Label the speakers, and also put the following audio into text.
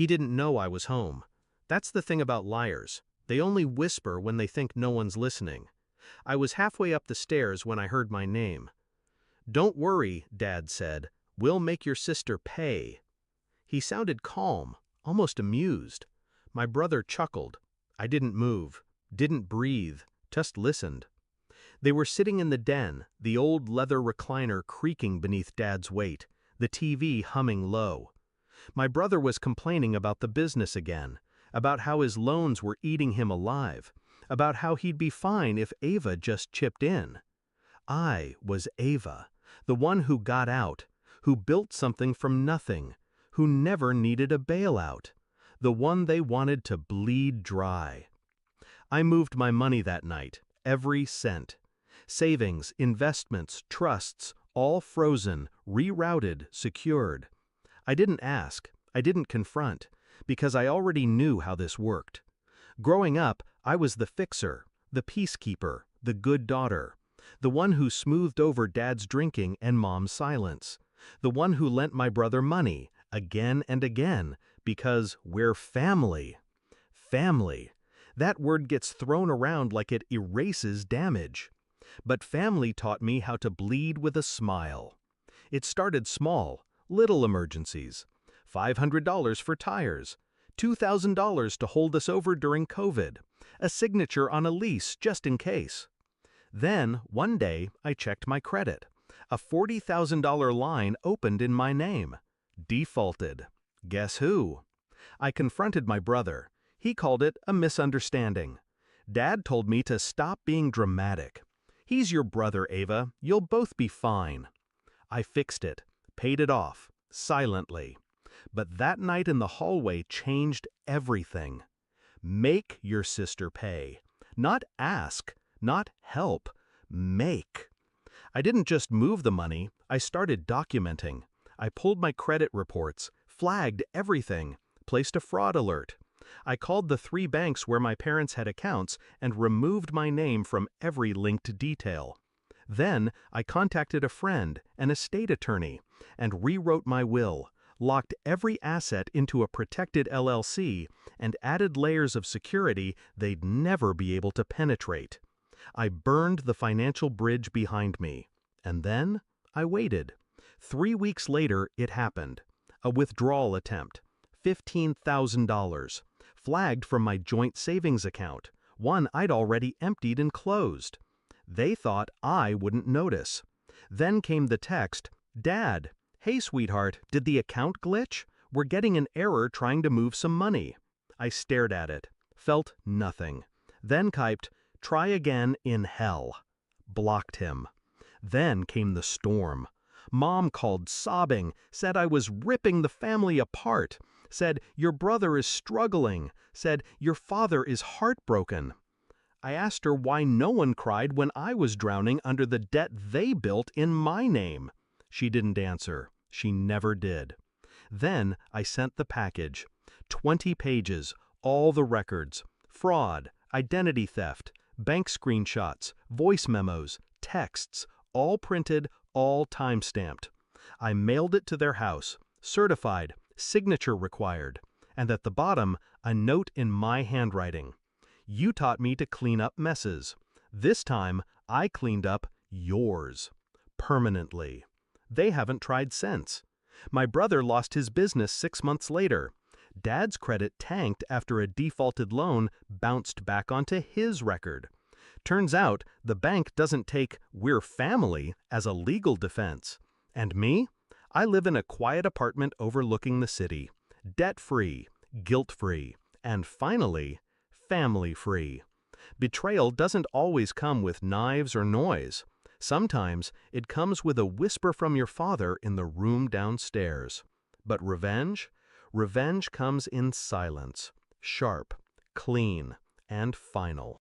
Speaker 1: He didn't know I was home. That's the thing about liars. They only whisper when they think no one's listening. I was halfway up the stairs when I heard my name. "Don't worry," Dad said. "We'll make your sister pay." He sounded calm, almost amused. My brother chuckled. I didn't move, didn't breathe, just listened. They were sitting in the den, the old leather recliner creaking beneath Dad's weight, the TV humming low. My brother was complaining about the business again, about how his loans were eating him alive, about how he'd be fine if Ava just chipped in. I was Ava, the one who got out, who built something from nothing, who never needed a bailout, the one they wanted to bleed dry. I moved my money that night, every cent. Savings, investments, trusts, all frozen, rerouted, secured. I didn't ask, I didn't confront, because I already knew how this worked. Growing up, I was the fixer, the peacekeeper, the good daughter, the one who smoothed over Dad's drinking and Mom's silence, the one who lent my brother money, again and again, because we're family. Family. That word gets thrown around like it erases damage. But family taught me how to bleed with a smile. It started small, little emergencies. $500 for tires, $2,000 to hold us over during COVID, a signature on a lease just in case. Then, one day, I checked my credit. A $40,000 line opened in my name. Defaulted. Guess who? I confronted my brother. He called it a misunderstanding. Dad told me to stop being dramatic. "He's your brother, Ava. You'll both be fine." I fixed it, paid it off, silently. But that night in the hallway changed everything. Make your sister pay. Not ask, not help. Make. I didn't just move the money, I started documenting. I pulled my credit reports, flagged everything, placed a fraud alert. I called the 3 banks where my parents had accounts and removed my name from every linked detail. Then I contacted a friend, an estate attorney, and rewrote my will, locked every asset into a protected LLC, and added layers of security they'd never be able to penetrate. I burned the financial bridge behind me. And then I waited. 3 weeks later, it happened. A withdrawal attempt. $15,000. Flagged from my joint savings account, one I'd already emptied and closed. They thought I wouldn't notice. Then came the text, "Dad, hey sweetheart, did the account glitch? We're getting an error trying to move some money." I stared at it, felt nothing. Then typed, "Try again in hell." Blocked him. Then came the storm. Mom called sobbing, said I was ripping the family apart, said your brother is struggling, said your father is heartbroken. I asked her why no one cried when I was drowning under the debt they built in my name. She didn't answer. She never did. Then I sent the package. 20 pages, all the records, fraud, identity theft, bank screenshots, voice memos, texts, all printed, all time-stamped. I mailed it to their house, certified, signature required, and at the bottom, a note in my handwriting. "You taught me to clean up messes. This time, I cleaned up yours. Permanently." They haven't tried since. My brother lost his business 6 months later. Dad's credit tanked after a defaulted loan bounced back onto his record. Turns out, the bank doesn't take "we're family" as a legal defense. And me? I live in a quiet apartment overlooking the city. Debt-free, guilt-free, and finally, family-free. Betrayal doesn't always come with knives or noise. Sometimes it comes with a whisper from your father in the room downstairs. But revenge? Revenge comes in silence, sharp, clean, and final.